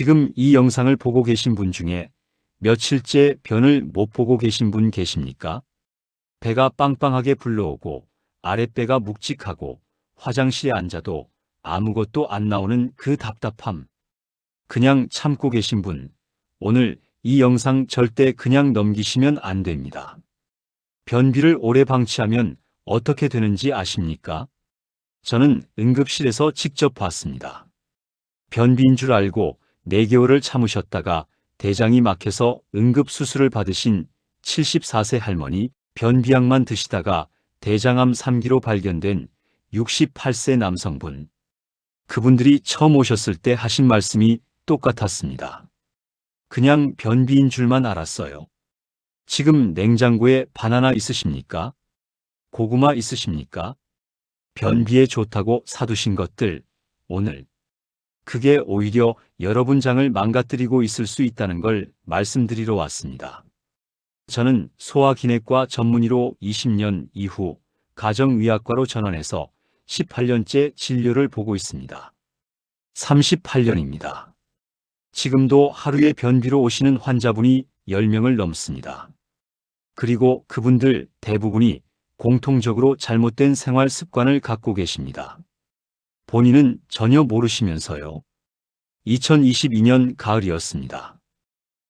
지금 이 영상을 보고 계신 분 중에 며칠째 변을 못 보고 계신 분 계십니까? 배가 빵빵하게 불러오고 아랫배가 묵직하고 화장실에 앉아도 아무것도 안 나오는 그 답답함. 그냥 참고 계신 분, 오늘 이 영상 절대 그냥 넘기시면 안 됩니다. 변비를 오래 방치하면 어떻게 되는지 아십니까? 저는 응급실에서 직접 봤습니다. 변비인 줄 알고 4개월을 참으셨다가 대장이 막혀서 응급수술을 받으신 74세 할머니, 변비약만 드시다가 대장암 3기로 발견된 68세 남성분. 그분들이 처음 오셨을 때 하신 말씀이 똑같았습니다. 그냥 변비인 줄만 알았어요. 지금 냉장고에 바나나 있으십니까? 고구마 있으십니까? 변비에 좋다고 사두신 것들, 오늘. 그게 오히려 여러분 장을 망가뜨리고 있을 수 있다는 걸 말씀드리러 왔습니다. 저는 소화기내과 전문의로 20년 이후 가정의학과로 전환해서 18년째 진료를 보고 있습니다. 38년입니다. 지금도 하루에 변비로 오시는 환자분이 10명을 넘습니다. 그리고 그분들 대부분이 공통적으로 잘못된 생활 습관을 갖고 계십니다. 본인은 전혀 모르시면서요. 2022년 가을이었습니다.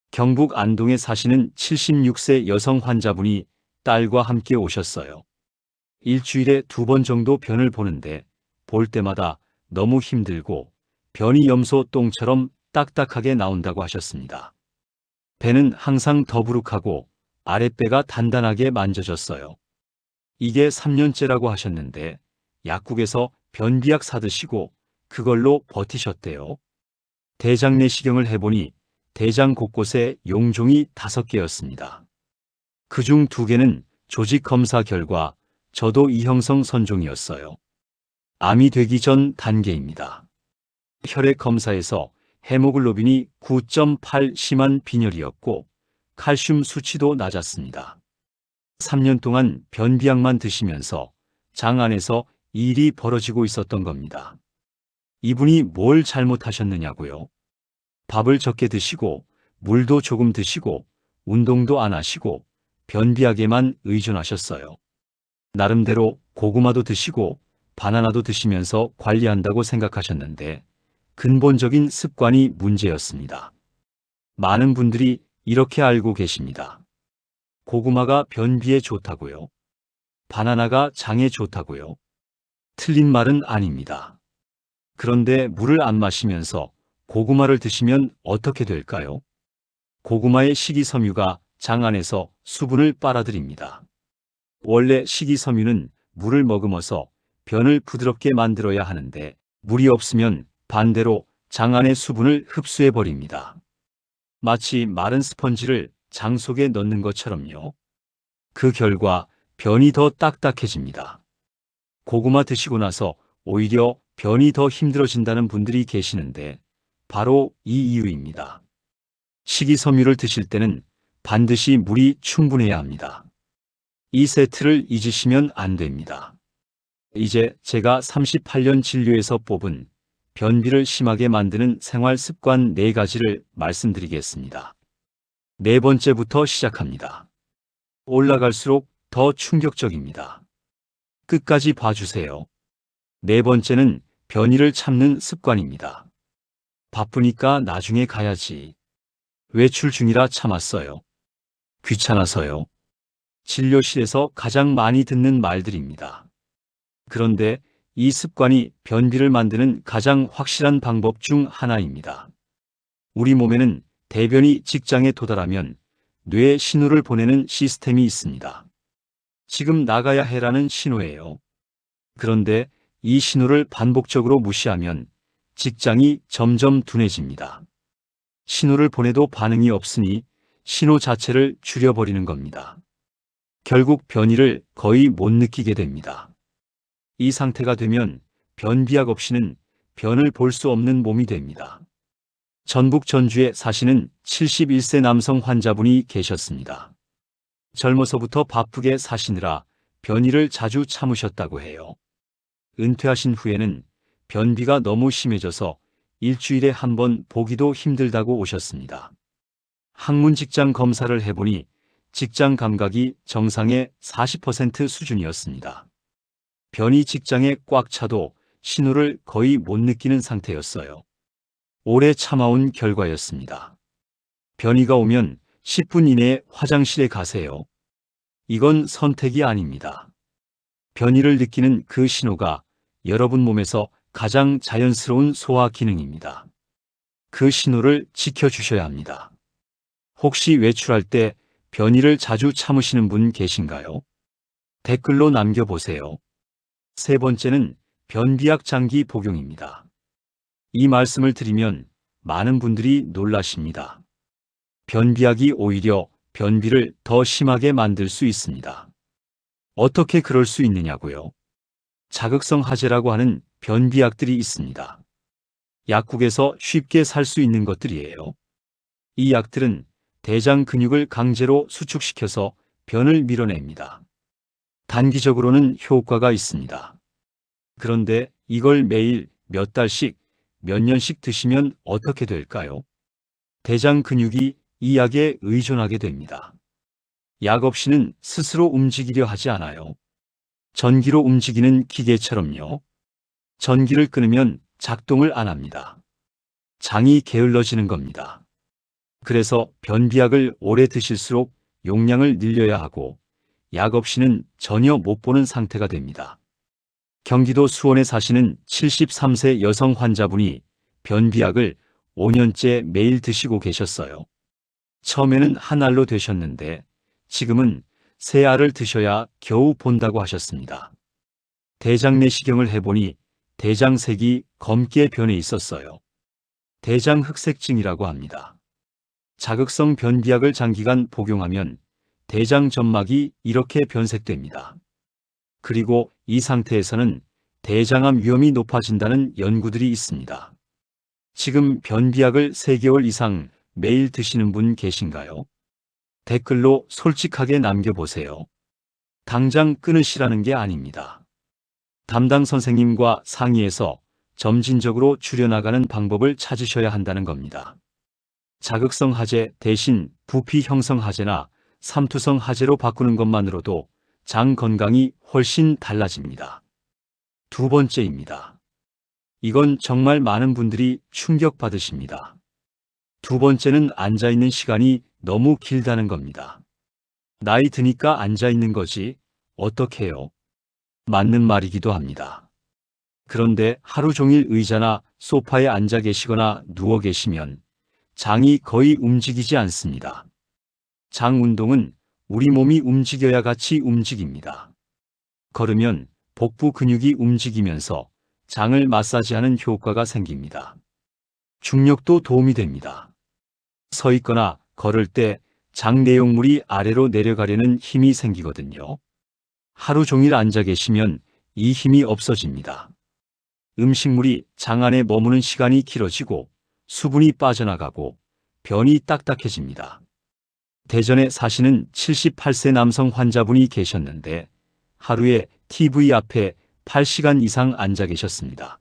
경북 안동에 사시는 76세 여성 환자분이 딸과 함께 오셨어요. 일주일에 2번 정도 변을 보는데 볼 때마다 너무 힘들고 변이 염소 똥처럼 딱딱하게 나온다고 하셨습니다. 배는 항상 더부룩하고 아랫배가 단단하게 만져졌어요. 이게 3년째라고 하셨는데 약국에서 변비약 사드시고 그걸로 버티셨대요. 대장 내시경을 해보니 대장 곳곳에 용종이 5개였습니다. 그중 2개는 조직 검사 결과 저도 E형성 선종이었어요. 암이 되기 전 단계입니다. 혈액 검사에서 헤모글로빈이 9.8 심한 빈혈이었고 칼슘 수치도 낮았습니다. 3년 동안 변비약만 드시면서 장 안에서 일이 벌어지고 있었던 겁니다. 이분이 뭘 잘못하셨느냐고요? 밥을 적게 드시고 물도 조금 드시고 운동도 안 하시고 변비약에만 의존하셨어요. 나름대로 고구마도 드시고 바나나도 드시면서 관리한다고 생각하셨는데 근본적인 습관이 문제였습니다. 많은 분들이 이렇게 알고 계십니다. 고구마가 변비에 좋다고요? 바나나가 장에 좋다고요? 틀린 말은 아닙니다. 그런데 물을 안 마시면서 고구마를 드시면 어떻게 될까요? 고구마의 식이섬유가 장 안에서 수분을 빨아들입니다. 원래 식이섬유는 물을 머금어서 변을 부드럽게 만들어야 하는데 물이 없으면 반대로 장 안의 수분을 흡수해버립니다. 마치 마른 스펀지를 장 속에 넣는 것처럼요. 그 결과 변이 더 딱딱해집니다. 고구마 드시고 나서 오히려 변이 더 힘들어진다는 분들이 계시는데 바로 이 이유입니다. 식이섬유를 드실 때는 반드시 물이 충분해야 합니다. 이 세트를 잊으시면 안 됩니다. 이제 제가 38년 진료에서 뽑은 변비를 심하게 만드는 생활 습관 4가지를 말씀드리겠습니다. 4번째부터 시작합니다. 올라갈수록 더 충격적입니다. 끝까지 봐주세요. 4번째는 변이를 참는 습관입니다. 바쁘니까 나중에 가야지. 외출 중이라 참았어요. 귀찮아서요. 진료실에서 가장 많이 듣는 말들입니다. 그런데 이 습관이 변비를 만드는 가장 확실한 방법 중 하나입니다. 우리 몸에는 대변이 직장에 도달하면 뇌에 신호를 보내는 시스템이 있습니다. 지금 나가야 해라는 신호예요. 그런데 이 신호를 반복적으로 무시하면 직장이 점점 둔해집니다. 신호를 보내도 반응이 없으니 신호 자체를 줄여버리는 겁니다. 결국 변이를 거의 못 느끼게 됩니다. 이 상태가 되면 변비약 없이는 변을 볼 수 없는 몸이 됩니다. 전북 전주에 사시는 71세 남성 환자분이 계셨습니다. 젊어서부터 바쁘게 사시느라 변이를 자주 참으셨다고 해요. 은퇴하신 후에는 변비가 너무 심해져서 일주일에 한 번 보기도 힘들다고 오셨습니다. 학문 직장 검사를 해보니 직장 감각이 정상의 40% 수준이었습니다. 변이 직장에 꽉 차도 신호를 거의 못 느끼는 상태였어요. 오래 참아온 결과였습니다. 변이가 오면 10분 이내에 화장실에 가세요. 이건 선택이 아닙니다. 변이를 느끼는 그 신호가 여러분 몸에서 가장 자연스러운 소화 기능입니다. 그 신호를 지켜주셔야 합니다. 혹시 외출할 때 변이를 자주 참으시는 분 계신가요? 댓글로 남겨보세요. 세 번째는 변비약 장기 복용입니다. 이 말씀을 드리면 많은 분들이 놀라십니다. 변비약이 오히려 변비를 더 심하게 만들 수 있습니다. 어떻게 그럴 수 있느냐고요? 자극성 하제라고 하는 변비약들이 있습니다. 약국에서 쉽게 살 수 있는 것들이에요. 이 약들은 대장 근육을 강제로 수축시켜서 변을 밀어냅니다. 단기적으로는 효과가 있습니다. 그런데 이걸 매일 몇 달씩, 몇 년씩 드시면 어떻게 될까요? 대장 근육이 이 약에 의존하게 됩니다. 약 없이는 스스로 움직이려 하지 않아요. 전기로 움직이는 기계처럼요. 전기를 끊으면 작동을 안 합니다. 장이 게을러지는 겁니다. 그래서 변비약을 오래 드실수록 용량을 늘려야 하고 약 없이는 전혀 못 보는 상태가 됩니다. 경기도 수원에 사시는 73세 여성 환자분이 변비약을 5년째 매일 드시고 계셨어요. 처음에는 한 알로 되셨는데 지금은 3알을 드셔야 겨우 본다고 하셨습니다. 대장 내시경을 해보니 대장색이 검게 변해 있었어요. 대장흑색증이라고 합니다. 자극성 변비약을 장기간 복용하면 대장 점막이 이렇게 변색됩니다. 그리고 이 상태에서는 대장암 위험이 높아진다는 연구들이 있습니다. 지금 변비약을 3개월 이상 매일 드시는 분 계신가요? 댓글로 솔직하게 남겨보세요. 당장 끊으시라는 게 아닙니다. 담당 선생님과 상의해서 점진적으로 줄여나가는 방법을 찾으셔야 한다는 겁니다. 자극성 하제 대신 부피 형성 하제나 삼투성 하제로 바꾸는 것만으로도 장 건강이 훨씬 달라집니다. 두 번째입니다. 이건 정말 많은 분들이 충격받으십니다. 두 번째는 앉아있는 시간이 너무 길다는 겁니다. 나이 드니까 앉아있는 거지 어떻게 해요? 맞는 말이기도 합니다. 그런데 하루 종일 의자나 소파에 앉아 계시거나 누워 계시면 장이 거의 움직이지 않습니다. 장 운동은 우리 몸이 움직여야 같이 움직입니다. 걸으면 복부 근육이 움직이면서 장을 마사지하는 효과가 생깁니다. 중력도 도움이 됩니다. 서 있거나 걸을 때 장 내용물이 아래로 내려가려는 힘이 생기거든요. 하루 종일 앉아 계시면 이 힘이 없어집니다. 음식물이 장 안에 머무는 시간이 길어지고 수분이 빠져나가고 변이 딱딱해집니다. 대전에 사시는 78세 남성 환자분이 계셨는데 하루에 TV 앞에 8시간 이상 앉아 계셨습니다.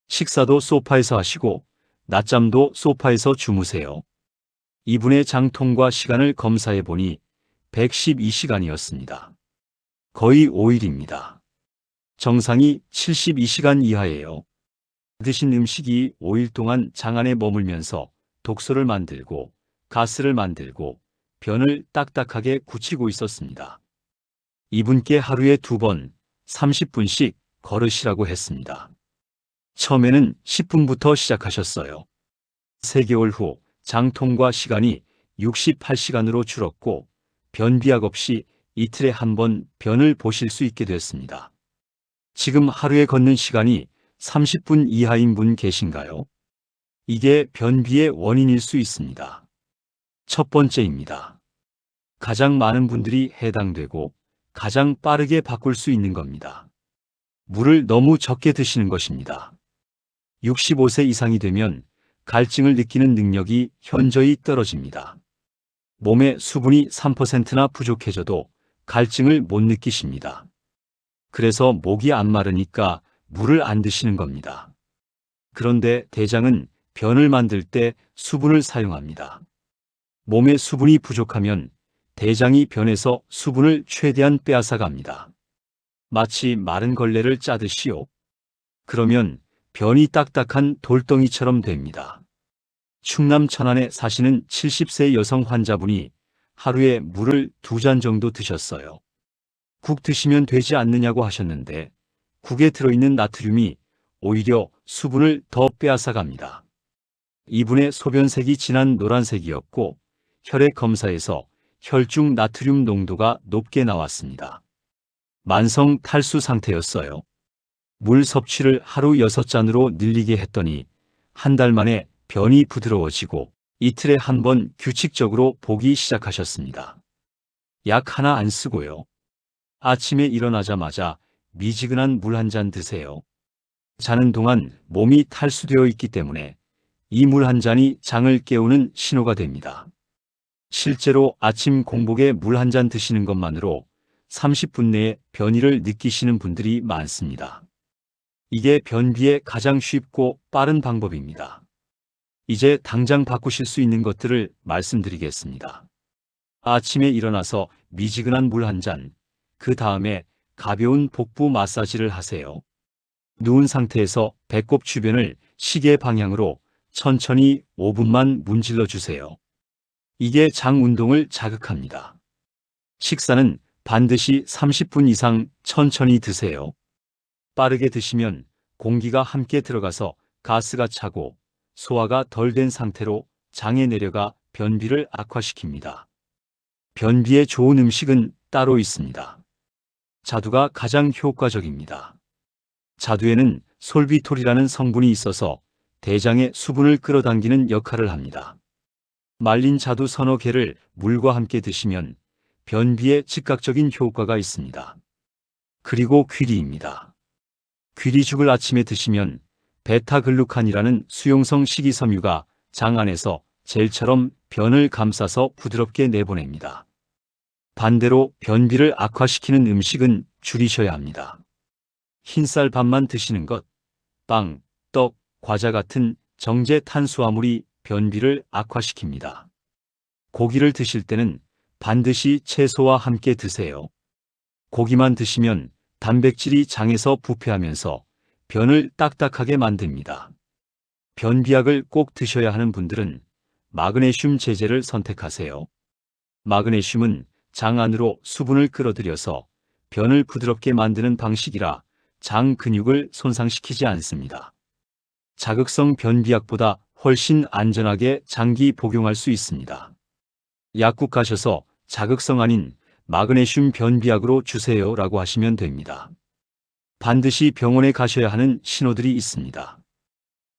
식사도 소파에서 하시고 낮잠도 소파에서 주무세요. 이분의 장 통과 시간을 검사해 보니 112시간이었습니다. 거의 5일입니다. 정상이 72시간 이하예요. 드신 음식이 5일 동안 장 안에 머물면서 독소를 만들고 가스를 만들고 변을 딱딱하게 굳히고 있었습니다. 이분께 하루에 2번 30분씩 걸으시라고 했습니다. 처음에는 10분부터 시작하셨어요. 3개월 후 장 통과 시간이 68시간으로 줄었고 변비약 없이 이틀에 한 번 변을 보실 수 있게 됐습니다. 지금 하루에 걷는 시간이 30분 이하인 분 계신가요? 이게 변비의 원인일 수 있습니다. 첫 번째입니다. 가장 많은 분들이 해당되고 가장 빠르게 바꿀 수 있는 겁니다. 물을 너무 적게 드시는 것입니다. 65세 이상이 되면 갈증을 느끼는 능력이 현저히 떨어집니다. 몸에 수분이 3%나 부족해져도 갈증을 못 느끼십니다. 그래서 목이 안 마르니까 물을 안 드시는 겁니다. 그런데 대장은 변을 만들 때 수분을 사용합니다. 몸에 수분이 부족하면 대장이 변에서 수분을 최대한 빼앗아갑니다. 마치 마른 걸레를 짜듯이요. 그러면 변이 딱딱한 돌덩이처럼 됩니다. 충남 천안에 사시는 70세 여성 환자분이 하루에 물을 2잔 정도 드셨어요. 국 드시면 되지 않느냐고 하셨는데 국에 들어있는 나트륨이 오히려 수분을 더 빼앗아갑니다. 이분의 소변색이 진한 노란색이었고 혈액 검사에서 혈중 나트륨 농도가 높게 나왔습니다. 만성 탈수 상태였어요. 물 섭취를 하루 6잔으로 늘리게 했더니 한 달 만에 변이 부드러워지고 이틀에 한 번 규칙적으로 보기 시작하셨습니다. 약 하나 안 쓰고요. 아침에 일어나자마자 미지근한 물 한 잔 드세요. 자는 동안 몸이 탈수되어 있기 때문에 이 물 한 잔이 장을 깨우는 신호가 됩니다. 실제로 아침 공복에 물 한 잔 드시는 것만으로 30분 내에 변이를 느끼시는 분들이 많습니다. 이게 변비의 가장 쉽고 빠른 방법입니다. 이제 당장 바꾸실 수 있는 것들을 말씀드리겠습니다. 아침에 일어나서 미지근한 물 한 잔, 그 다음에 가벼운 복부 마사지를 하세요. 누운 상태에서 배꼽 주변을 시계 방향으로 천천히 5분만 문질러 주세요. 이게 장 운동을 자극합니다. 식사는 반드시 30분 이상 천천히 드세요. 빠르게 드시면 공기가 함께 들어가서 가스가 차고 소화가 덜 된 상태로 장에 내려가 변비를 악화시킵니다. 변비에 좋은 음식은 따로 있습니다. 자두가 가장 효과적입니다. 자두에는 솔비톨이라는 성분이 있어서 대장의 수분을 끌어당기는 역할을 합니다. 말린 자두 서너 개를 물과 함께 드시면 변비에 즉각적인 효과가 있습니다. 그리고 귀리입니다. 귀리죽을 아침에 드시면 베타글루칸이라는 수용성 식이섬유가 장 안에서 젤처럼 변을 감싸서 부드럽게 내보냅니다. 반대로 변비를 악화시키는 음식은 줄이셔야 합니다. 흰쌀 밥만 드시는 것, 빵, 떡, 과자 같은 정제 탄수화물이 변비를 악화시킵니다. 고기를 드실 때는 반드시 채소와 함께 드세요. 고기만 드시면 단백질이 장에서 부패하면서 변을 딱딱하게 만듭니다. 변비약을 꼭 드셔야 하는 분들은 마그네슘 제제를 선택하세요. 마그네슘은 장 안으로 수분을 끌어들여서 변을 부드럽게 만드는 방식이라 장 근육을 손상시키지 않습니다. 자극성 변비약보다 훨씬 안전하게 장기 복용할 수 있습니다. 약국 가셔서 자극성 아닌 마그네슘 변비약으로 주세요 라고 하시면 됩니다. 반드시 병원에 가셔야 하는 신호들이 있습니다.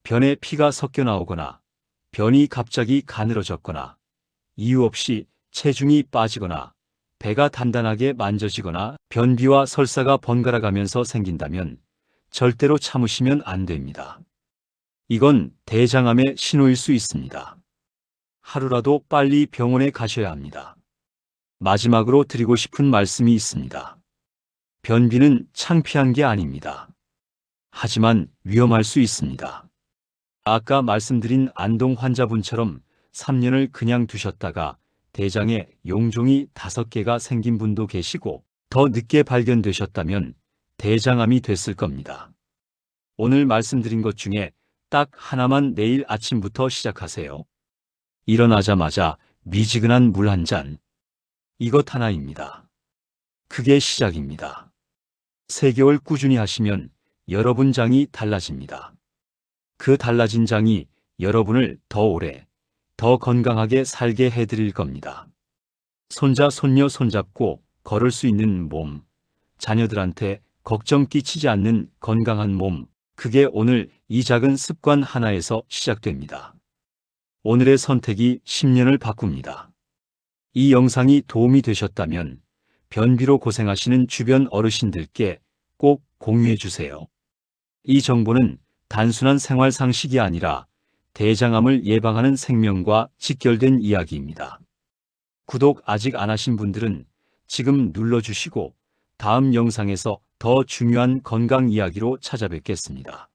변에 피가 섞여 나오거나 변이 갑자기 가늘어졌거나 이유 없이 체중이 빠지거나 배가 단단하게 만져지거나 변비와 설사가 번갈아 가면서 생긴다면 절대로 참으시면 안 됩니다. 이건 대장암의 신호일 수 있습니다. 하루라도 빨리 병원에 가셔야 합니다. 마지막으로 드리고 싶은 말씀이 있습니다. 변비는 창피한 게 아닙니다. 하지만 위험할 수 있습니다. 아까 말씀드린 안동 환자분처럼 3년을 그냥 두셨다가 대장에 용종이 5개가 생긴 분도 계시고 더 늦게 발견되셨다면 대장암이 됐을 겁니다. 오늘 말씀드린 것 중에 딱 하나만 내일 아침부터 시작하세요. 일어나자마자 미지근한 물 한 잔. 이것 하나입니다. 그게 시작입니다. 3개월 꾸준히 하시면 여러분 장이 달라집니다. 그 달라진 장이 여러분을 더 오래, 더 건강하게 살게 해드릴 겁니다. 손자, 손녀 손잡고 걸을 수 있는 몸, 자녀들한테 걱정 끼치지 않는 건강한 몸, 그게 오늘 이 작은 습관 하나에서 시작됩니다. 오늘의 선택이 10년을 바꿉니다. 이 영상이 도움이 되셨다면 변비로 고생하시는 주변 어르신들께 꼭 공유해 주세요. 이 정보는 단순한 생활 상식이 아니라 대장암을 예방하는 생명과 직결된 이야기입니다. 구독 아직 안 하신 분들은 지금 눌러주시고 다음 영상에서 더 중요한 건강 이야기로 찾아뵙겠습니다.